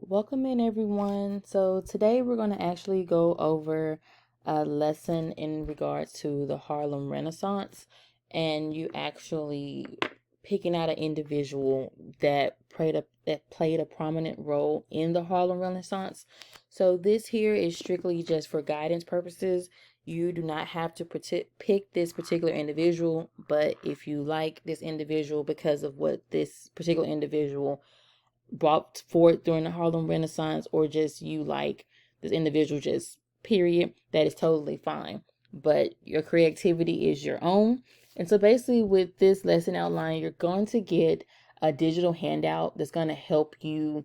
Welcome in, everyone. So, today we're going to actually go over a lesson in regards to the Harlem Renaissance, and you actually picking out an individual that played a prominent role in the Harlem Renaissance. So, this here is strictly just for guidance purposes. You do not have to pick this particular individual, but if you like this individual because of what this particular individual brought forth during the Harlem Renaissance, or just you like this individual, just period, that is totally fine. But your creativity is your own. And so, basically, with this lesson outline, you're going to get a digital handout that's going to help you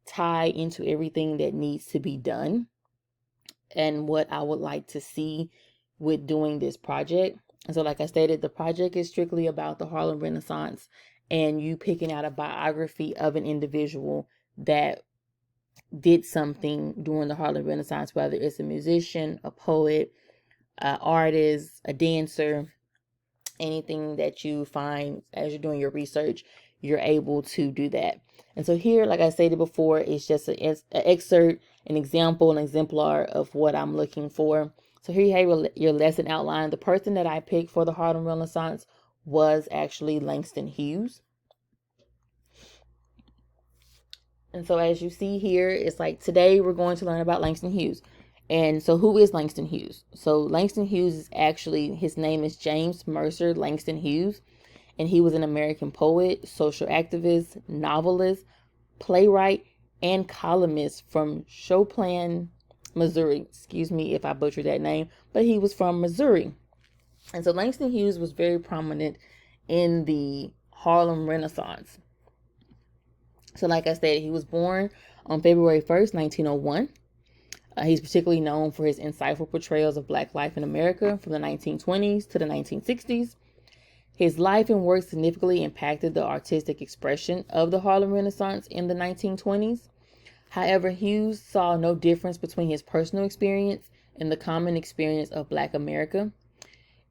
tie into everything that needs to be done and what I would like to see with doing this project. And so, like I stated, the project is strictly about the Harlem Renaissance and you picking out a biography of an individual that did something during the Harlem Renaissance, whether it's a musician, a poet, an artist, a dancer, anything that you find as you're doing your research, you're able to do that. And so here, like I stated before, it's just an excerpt, an example, an exemplar of what I'm looking for. So here you have your lesson outline. The person that I picked for the Harlem Renaissance was actually Langston Hughes. And so as you see here, it's like today we're going to learn about Langston Hughes. And so who is Langston Hughes? So Langston Hughes is actually, his name is James Mercer Langston Hughes. And he was an American poet, social activist, novelist, playwright, and columnist from Chopin, Missouri. Excuse me if I butchered that name, but he was from Missouri. And so Langston Hughes was very prominent in the Harlem Renaissance. So, like I said, he was born on February 1st, 1901. He's particularly known for his insightful portrayals of Black life in America from the 1920s to the 1960s. His life and work significantly impacted the artistic expression of the Harlem Renaissance in the 1920s. However, Hughes saw no difference between his personal experience and the common experience of Black America.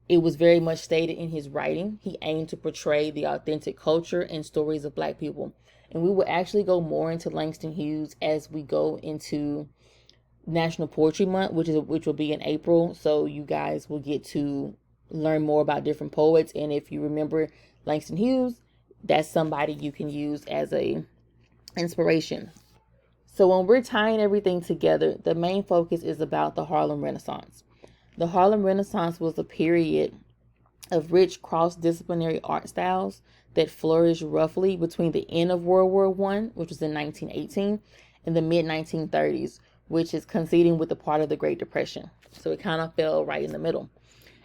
It was very much stated in his writing. He aimed to portray the authentic culture and stories of Black people. And we will actually go more into Langston Hughes as we go into National Poetry Month, which will be in April. So you guys will get to learn more about different poets. And if you remember Langston Hughes, that's somebody you can use as a inspiration. So when we're tying everything together, the main focus is about the Harlem Renaissance. The Harlem Renaissance was a period of rich cross-disciplinary art styles that flourished roughly between the end of World War I, which was in 1918, and the mid-1930s, which is coinciding with the part of the Great Depression. So it kind of fell right in the middle.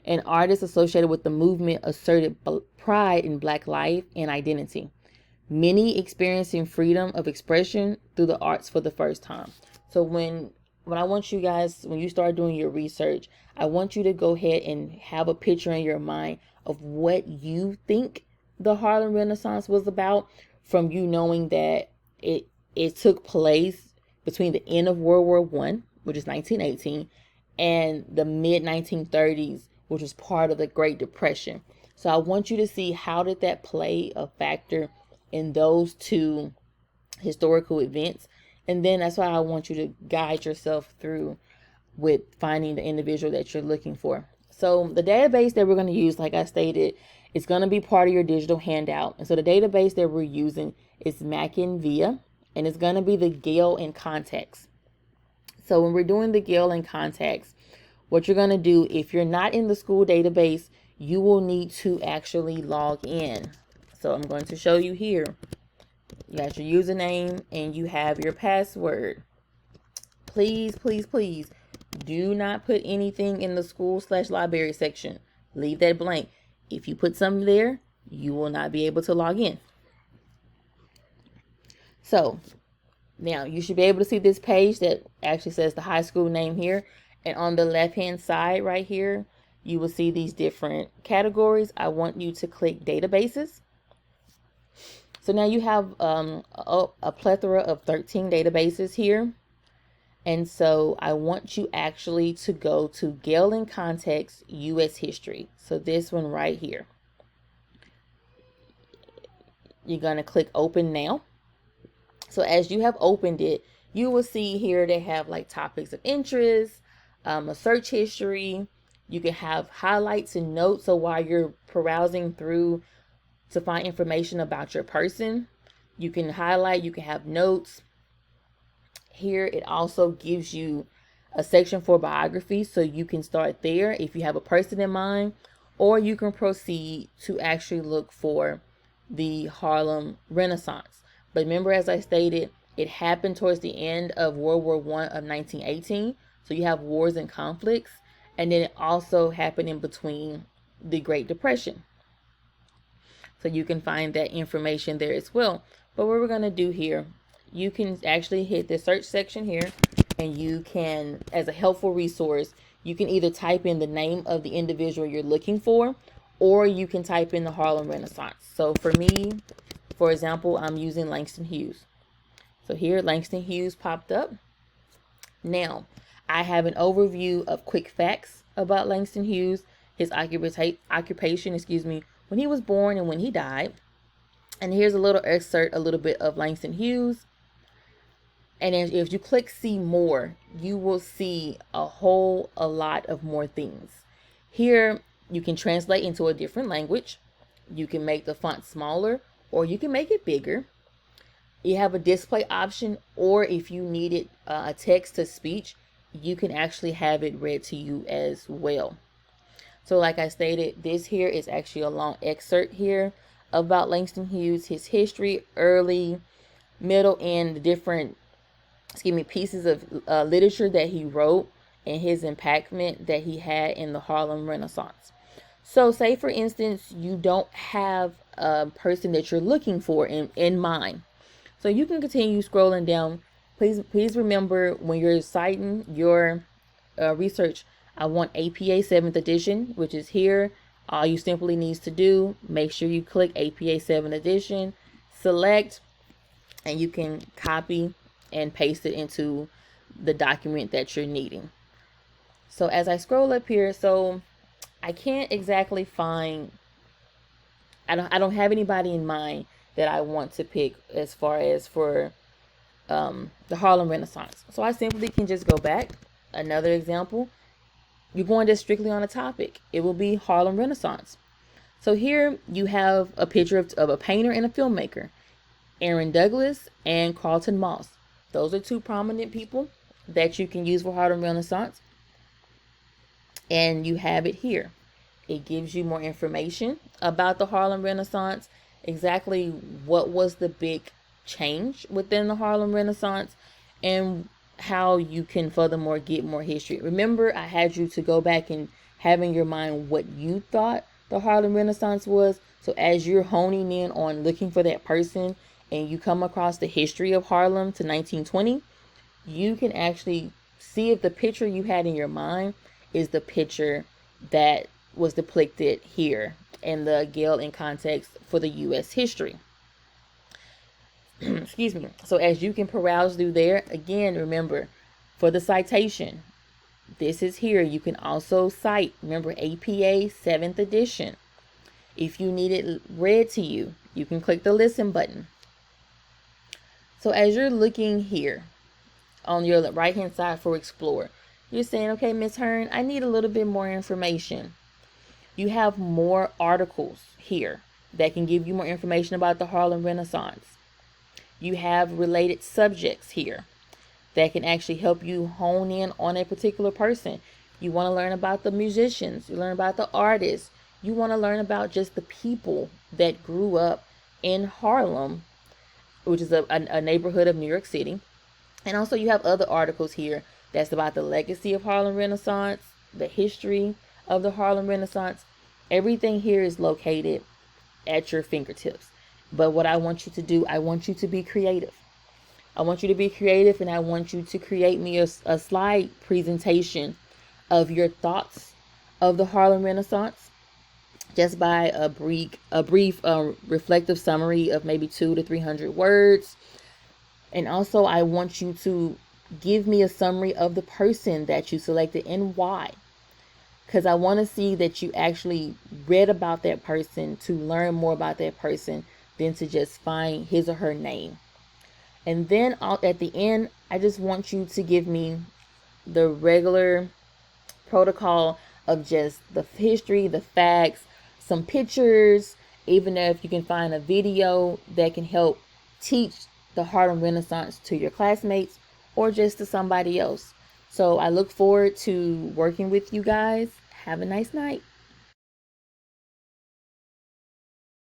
And artists associated with the movement asserted pride in Black life and identity, many experiencing freedom of expression through the arts for the first time. So when I want you guys, when you start doing your research, I want you to go ahead and have a picture in your mind of what you think the Harlem Renaissance was about, from you knowing that it took place between the end of World War One, which is 1918, and the mid 1930s, which was part of the Great Depression. So I want you to see how did that play a factor in those two historical events. And then that's why I want you to guide yourself through with finding the individual that you're looking for. So the database that we're going to use, like I stated, is going to be part of your digital handout. And so the database that we're using is McInVIA, and it's going to be the Gale in Context. So when we're doing the Gale in Context, what you're going to do, if you're not in the school database, you will need to actually log in. So I'm going to show you here. You got your username and you have your password. Please, please, please do not put anything in the school/library section. Leave that blank. If you put something there, you will not be able to log in. So now you should be able to see this page that actually says the high school name here. And on the left hand side right here, you will see these different categories. I want you to click databases. So now you have a plethora of 13 databases here. And so I want you actually to go to Gale in Context U.S. History. So this one right here. You're going to click Open Now. So as you have opened it, you will see here they have like topics of interest, a search history. You can have highlights and notes. So while you're browsing through to find information about your person, you can highlight, you can have notes. Here it also gives you a section for biography, so you can start there if you have a person in mind, or you can proceed to actually look for the Harlem Renaissance. But remember, as I stated, it happened towards the end of World War I of 1918. So you have wars and conflicts. And then it also happened in between the Great Depression. So you can find that information there as well. But what we're going to do here, you can actually hit the search section here, and you can, as a helpful resource, you can either type in the name of the individual you're looking for, or you can type in the Harlem Renaissance. So for me, for example, I'm using Langston Hughes. So here, Langston Hughes popped up. Now, I have an overview of quick facts about Langston Hughes, his occupation, when he was born and when he died. And here's a little excerpt, a little bit of Langston Hughes. And if you click see more, you will see a lot of more things. Here, you can translate into a different language. You can make the font smaller, or you can make it bigger. You have a display option, or if you needed a text to speech, you can actually have it read to you as well. So like I stated, this here is actually a long excerpt here about Langston Hughes, his history, early, middle, and the different pieces of literature that he wrote, and his impactment that he had in the Harlem Renaissance. So say for instance, you don't have a person that you're looking for in mind. So you can continue scrolling down. Please remember, when you're citing your research, I want APA 7th edition, which is here. All you simply needs to do, make sure you click APA 7th edition, select, and you can copy and paste it into the document that you're needing. So as I scroll up here, so I can't exactly find, I don't have anybody in mind that I want to pick as far as for the Harlem Renaissance. So I simply can just go back. Another example, you're going just strictly on a topic. It will be Harlem Renaissance. So here you have a picture of a painter and a filmmaker, Aaron Douglas and Carlton Moss. Those are two prominent people that you can use for Harlem Renaissance. And you have it here. It gives you more information about the Harlem Renaissance, exactly what was the big change within the Harlem Renaissance, and how you can furthermore get more history. Remember, I had you to go back and have in your mind what you thought the Harlem Renaissance was. So as you're honing in on looking for that person, and you come across the history of Harlem to 1920, you can actually see if the picture you had in your mind is the picture that was depicted here in the Gale in context for the U.S. history. Excuse me. So as you can peruse through there, again, remember, for the citation, this is here. You can also cite, remember, APA 7th edition. If you need it read to you, you can click the listen button. So as you're looking here on your right hand side for Explore, you're saying, okay, Miss Hearn, I need a little bit more information. You have more articles here that can give you more information about the Harlem Renaissance. You have related subjects here that can actually help you hone in on a particular person. You want to learn about the musicians, you learn about the artists, you want to learn about just the people that grew up in Harlem, which is a neighborhood of New York City. And also you have other articles here that's about the legacy of Harlem Renaissance, the history of the Harlem Renaissance. Everything here is located at your fingertips. But what I want you to do, I want you to be creative. I want you to be creative, and I want you to create me a slide presentation of your thoughts of the Harlem Renaissance, just by a brief reflective summary of maybe 200 to 300 words. And also I want you to give me a summary of the person that you selected and why. Because I want to see that you actually read about that person to learn more about that person than to just find his or her name. And then at the end, I just want you to give me the regular protocol of just the history, the facts, some pictures, even if you can find a video that can help teach the Harlem Renaissance to your classmates or just to somebody else. So I look forward to working with you guys. Have a nice night.